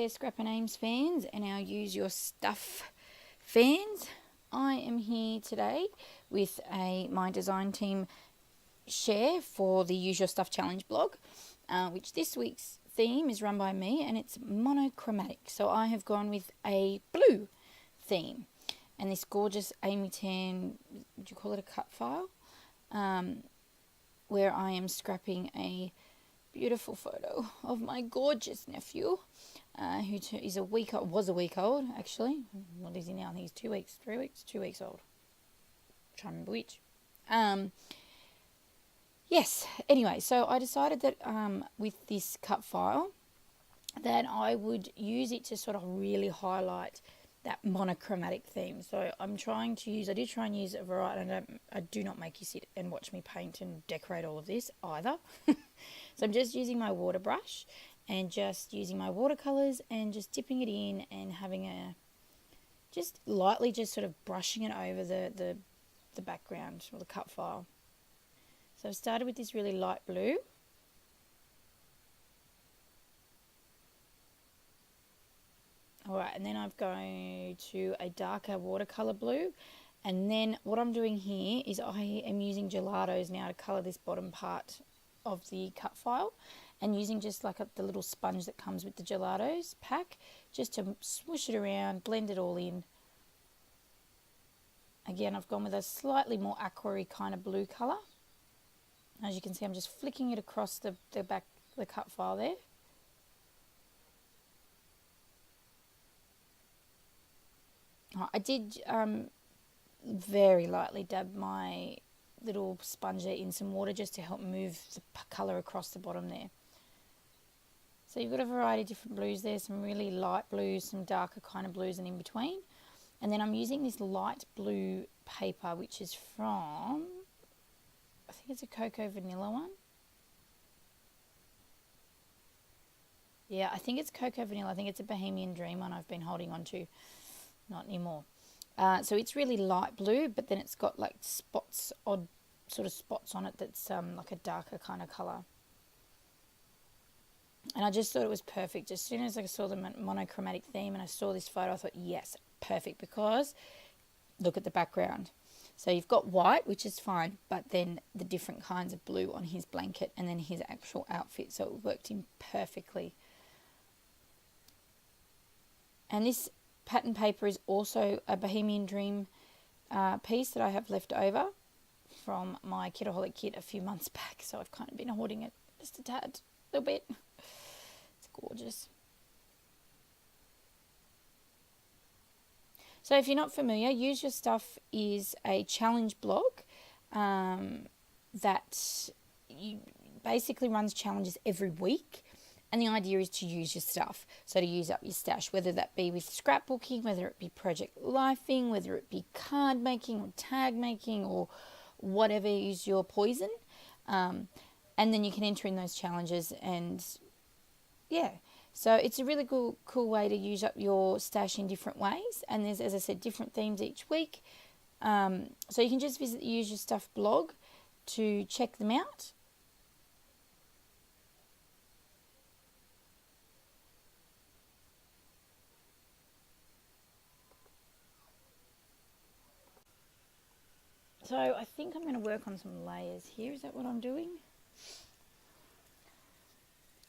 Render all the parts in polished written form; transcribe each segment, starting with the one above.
there, Scrap and Ames fans and our Use Your Stuff fans. I am here today with my design team share for the Use Your Stuff Challenge blog, which this week's theme is run by me, and it's monochromatic. So I have gone with a blue theme, and this gorgeous Amy Tan, would you call it a cut file, where I am scrapping a beautiful photo of my gorgeous nephew, who is was a week old actually. What is he now? I think he's 2 weeks, 3 weeks, 2 weeks old. I'm trying to remember which. Yes. Anyway, so I decided that with this cut file, that I would use it to sort of really highlight that monochromatic theme. So I'm trying to use, I do try and use a variety, and I do not make you sit and watch me paint and decorate all of this either. So I'm just using my water brush and just using my watercolors and just dipping it in and having just lightly just sort of brushing it over the background or the cut file. So I've started with this really light blue. Alright, and then I'm going to a darker watercolor blue, and then what I'm doing here is I am using gelatos now to color this bottom part of the cut file, and using just like the little sponge that comes with the gelatos pack, just to swoosh it around, blend it all in. Again, I've gone with a slightly more aqua-y kind of blue color. As you can see, I'm just flicking it across the cut file there. I did very lightly dab my little sponger in some water just to help move the colour across the bottom there. So you've got a variety of different blues there, some really light blues, some darker kind of blues, and in between. And then I'm using this light blue paper, which is from, I think it's a Cocoa Vanilla one. Yeah, I think it's Cocoa Vanilla. I think it's a Bohemian Dream one I've been holding on to. Not anymore. So it's really light blue, but then it's got like spots, odd sort of spots on it that's like a darker kind of colour. And I just thought it was perfect. As soon as I saw the monochromatic theme and I saw this photo, I thought, yes, perfect, because look at the background. So you've got white, which is fine, but then the different kinds of blue on his blanket and then his actual outfit. So it worked in perfectly. And this pattern paper is also a Bohemian Dream piece that I have left over from my Kitaholic kit a few months back. So I've kind of been hoarding it just a tad, a little bit. It's gorgeous. So if you're not familiar, Use Your Stuff is a challenge blog that basically runs challenges every week. And the idea is to use your stuff, so to use up your stash, whether that be with scrapbooking, whether it be project lifing, whether it be card making or tag making or whatever is your poison. And then you can enter in those challenges, and yeah. So it's a really cool way to use up your stash in different ways. And there's, as I said, different themes each week. So you can just visit the Use Your Stuff blog to check them out. So I think I'm going to work on some layers here. Is that what I'm doing?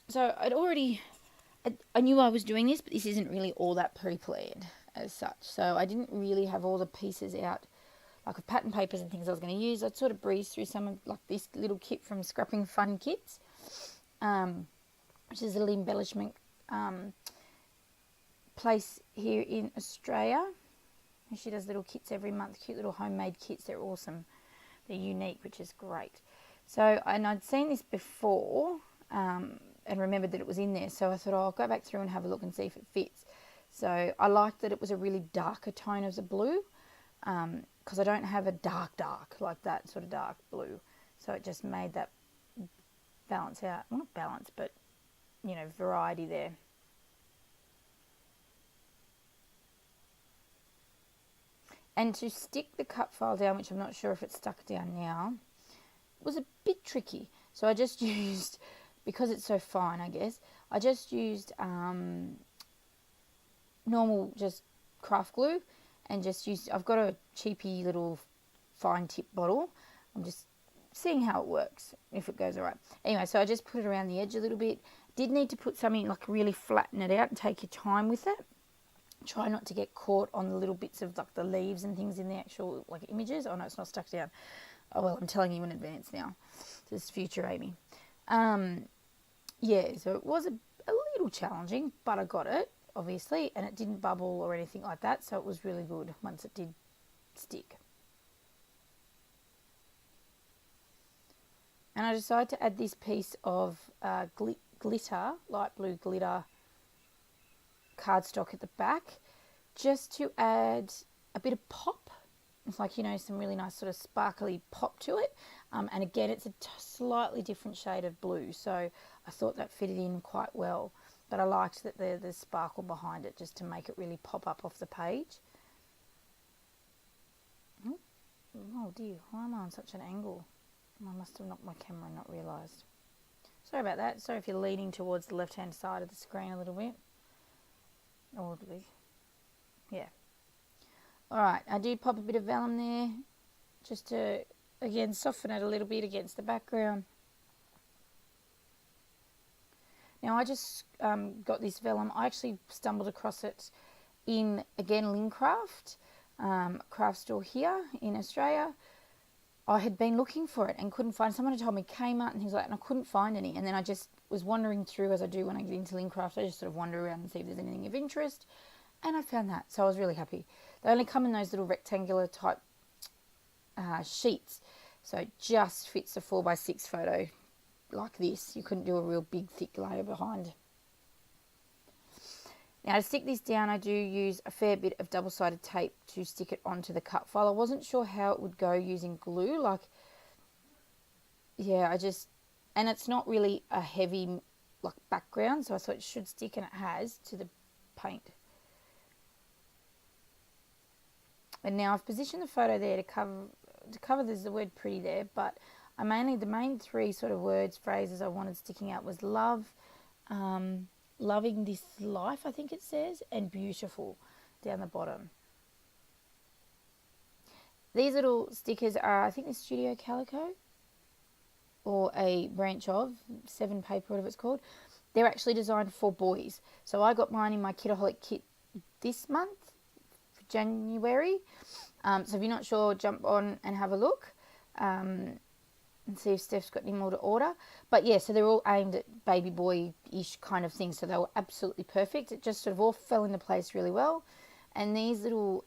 So I knew I was doing this, but this isn't really all that pre-planned as such. So I didn't really have all the pieces out, like of pattern papers and things I was going to use. I'd sort of breeze through some of like this little kit from Scrapping Fun Kits, which is a little embellishment place here in Australia. She does little kits every month, cute little homemade kits. They're awesome. They're unique, which is great. So, and I'd seen this before and remembered that it was in there. So I thought, oh, I'll go back through and have a look and see if it fits. So I liked that it was a really darker tone of the blue, because I don't have a dark like that sort of dark blue. So it just made that balance out. Well, not balance, but, you know, variety there. And to stick the cut file down, which I'm not sure if it's stuck down now, was a bit tricky. So I just used, because it's so fine, I guess, I just used normal just craft glue and just use, I've got a cheapy little fine tip bottle. I'm just seeing how it works, if it goes all right. Anyway, so I just put it around the edge a little bit. Did need to put something like really flatten it out and take your time with it. Try not to get caught on the little bits of like the leaves and things in the actual like images. Oh no, it's not stuck down. Oh well, I'm telling you in advance now. This is future Amy. Yeah, so it was a little challenging, but I got it, obviously, and it didn't bubble or anything like that, so it was really good once it did stick. And I decided to add this piece of glitter, light blue glitter cardstock at the back, just to add a bit of pop. It's like, you know, some really nice sort of sparkly pop to it. And again, it's a slightly different shade of blue, so I thought that fitted in quite well. But I liked that the sparkle behind it, just to make it really pop up off the page. Oh dear, why am I on such an angle? I must have knocked my camera and not realised. Sorry about that. Sorry if you're leaning towards the left-hand side of the screen a little bit. Audibly. Yeah. Alright, I do pop a bit of vellum there, just to, again, soften it a little bit against the background. Now I just got this vellum. I actually stumbled across it in, again, Lincraft, craft store here in Australia. I had been looking for it and couldn't find. Someone had told me Kmart and things like that, and I couldn't find any. And then I just was wandering through, as I do when I get into Lincraft. I just sort of wander around and see if there's anything of interest, and I found that. So I was really happy. They only come in those little rectangular type sheets, so it just fits a 4x6 photo like this. You couldn't do a real big thick layer behind. Now to stick this down, I do use a fair bit of double-sided tape to stick it onto the cut file. I wasn't sure how it would go using glue. Like, yeah, and it's not really a heavy like background, so I thought it should stick, and it has, to the paint. And now I've positioned the photo there to cover there's the word pretty there, but the main three sort of words, phrases I wanted sticking out was love, loving this life, I think it says, and beautiful down the bottom. These little stickers are, I think, the Studio Calico, or a branch of 7 Paper, whatever it's called. They're actually designed for boys. So I got mine in my Kitaholic kit this month, for January. So if you're not sure, jump on and have a look. And see if Steph's got any more to order. But yeah, so they're all aimed at baby boy-ish kind of things, so they were absolutely perfect. It just sort of all fell into place really well. And these little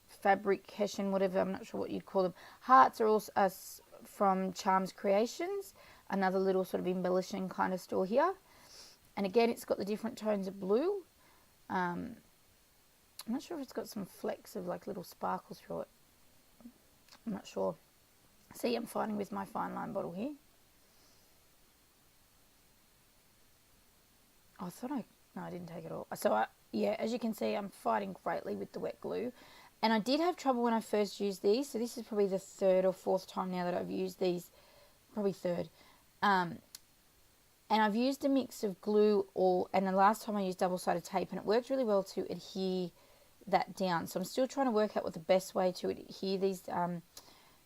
fabric hessian, whatever, I'm not sure what you'd call them, hearts are also from Charms Creations, another little sort of embellishing kind of store here. And again, it's got the different tones of blue. I'm not sure if it's got some flecks of like little sparkles through it. I'm not sure. See, I'm fighting with my fine line bottle here. I thought no, I didn't take it all. So yeah, as you can see, I'm fighting greatly with the wet glue. And I did have trouble when I first used these. So this is probably the 3rd or 4th time now that I've used these. Probably 3rd. And I've used a mix of glue and the last time I used double-sided tape, and it worked really well to adhere that down. So I'm still trying to work out what the best way to adhere these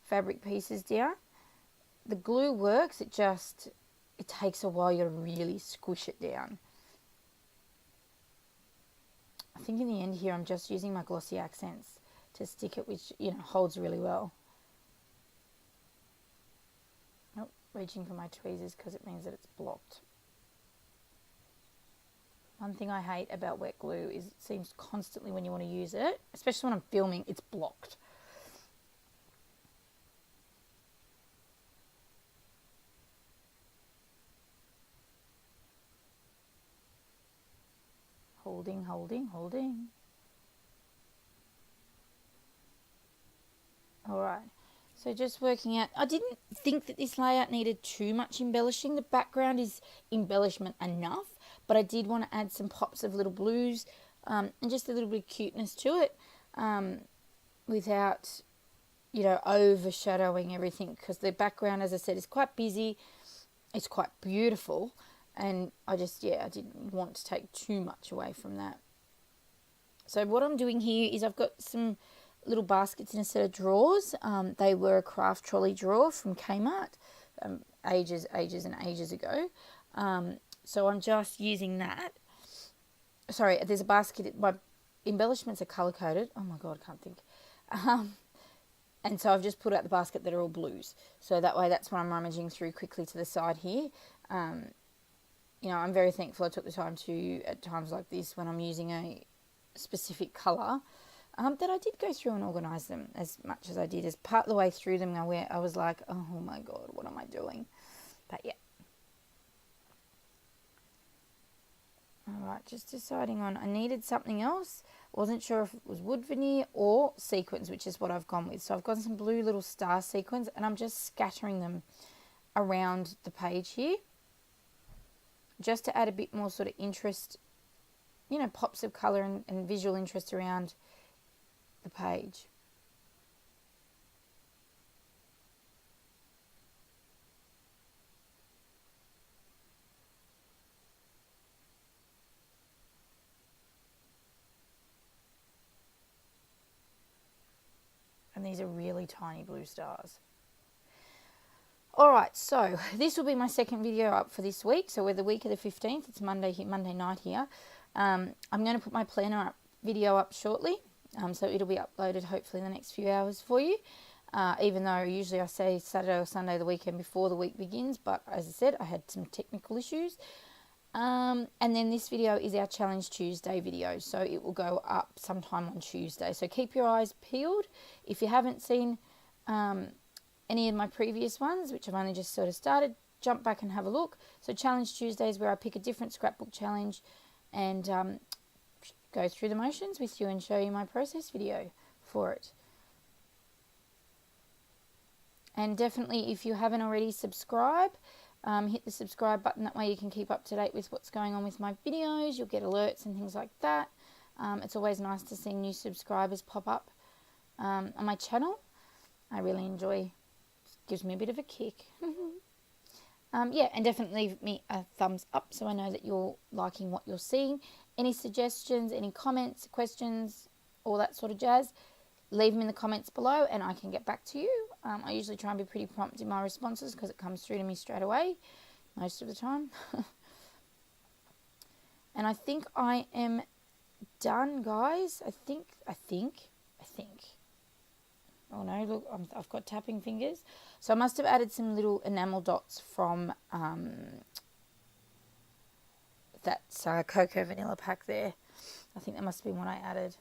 fabric pieces down. The glue works, it takes a while. You got to really squish it down. I think in the end here I'm just using my glossy accents to stick it, which, you know, holds really well. Oh, reaching for my tweezers because it means that it's blocked. One thing I hate about wet glue is it seems constantly when you want to use it, especially when I'm filming, it's blocked. Holding, holding, holding. Alright, so just working out. I didn't think that this layout needed too much embellishing. The background is embellishment enough, but I did want to add some pops of little blues and just a little bit of cuteness to it without, you know, overshadowing everything, because the background, as I said, is quite busy. It's quite beautiful. And I didn't want to take too much away from that. So what I'm doing here is I've got some little baskets in a set of drawers. They were a craft trolley drawer from Kmart ages and ages ago. So I'm just using that. Sorry, there's a basket. My embellishments are colour-coded. Oh my God, I can't think. And so I've just put out the basket that are all blues. So that way, that's what I'm rummaging through quickly to the side here. I'm very thankful I took the time to, at times like this, when I'm using a specific colour, that I did go through and organise them as much as I did. As part of the way through them, I was like, oh my God, what am I doing? But yeah. Alright, just deciding on, I needed something else. Wasn't sure if it was wood veneer or sequins, which is what I've gone with. So I've got some blue little star sequins, and I'm just scattering them around the page here, just to add a bit more sort of interest, pops of colour and visual interest around the page. And these are really tiny blue stars. Alright, so this will be my second video up for this week. So we're the week of the 15th. It's Monday night here. I'm going to put my planner video up shortly. So it'll be uploaded hopefully in the next few hours for you. Even though usually I say Saturday or Sunday, the weekend before the week begins. But as I said, I had some technical issues. And then this video is our Challenge Tuesday video. So it will go up sometime on Tuesday. So keep your eyes peeled. If you haven't seen any of my previous ones, which I've only just sort of started, jump back and have a look. So Challenge Tuesday is where I pick a different scrapbook challenge and go through the motions with you and show you my process video for it. And definitely, if you haven't already, subscribe. Hit the subscribe button. That way you can keep up to date with what's going on with my videos. You'll get alerts and things like that. It's always nice to see new subscribers pop up on my channel. I really enjoy. Gives me a bit of a kick. Yeah, and definitely leave me a thumbs up so I know that you're liking what you're seeing. Any suggestions, any comments, questions, all that sort of jazz, leave them in the comments below and I can get back to you. I usually try and be pretty prompt in my responses because it comes through to me straight away most of the time. And I think I am done, guys. I think. Oh no, look, I've got tapping fingers. So I must have added some little enamel dots from that cocoa vanilla pack there. I think that must have been what I added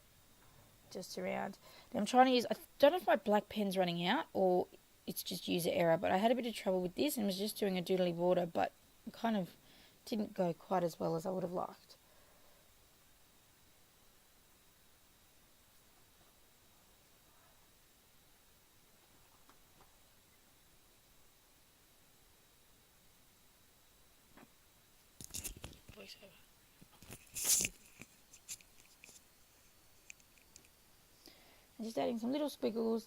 just around. Now I'm trying to use, I don't know if my black pen's running out or it's just user error, but I had a bit of trouble with this and was just doing a doodly border, but it kind of didn't go quite as well as I would have liked. And just adding some little squiggles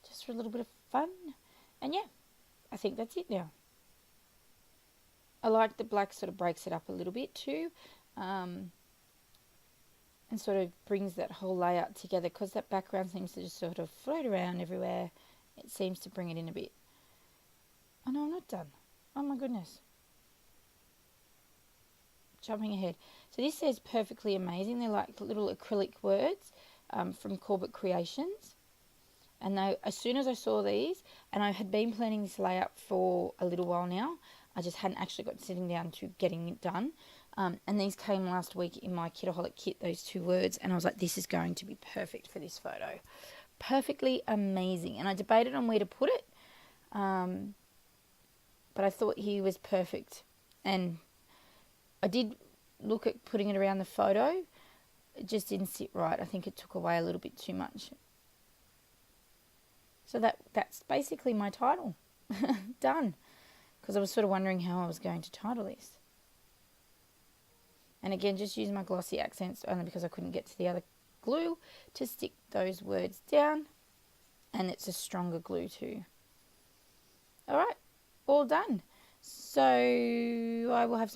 just for a little bit of fun. And yeah, I think that's it now. I like the black, sort of breaks it up a little bit too, and sort of brings that whole layout together, because that background seems to just sort of float around everywhere. It seems to bring it in a bit. Oh no, I'm not done. Oh my goodness. Jumping ahead. So this says perfectly amazing. They're like little acrylic words from Corbett Creations. And they, as soon as I saw these, and I had been planning this layout for a little while now, I just hadn't actually got sitting down to getting it done. And these came last week in my Kitaholic kit, those two words, and I was like, this is going to be perfect for this photo. Perfectly amazing. And I debated on where to put it, but I thought he was perfect. And I did look at putting it around the photo. It just didn't sit right. I think it took away a little bit too much. So that's basically my title. Done. Because I was sort of wondering how I was going to title this. And again, just use my glossy accents only because I couldn't get to the other glue to stick those words down. And it's a stronger glue too. Alright, all done. So I will have some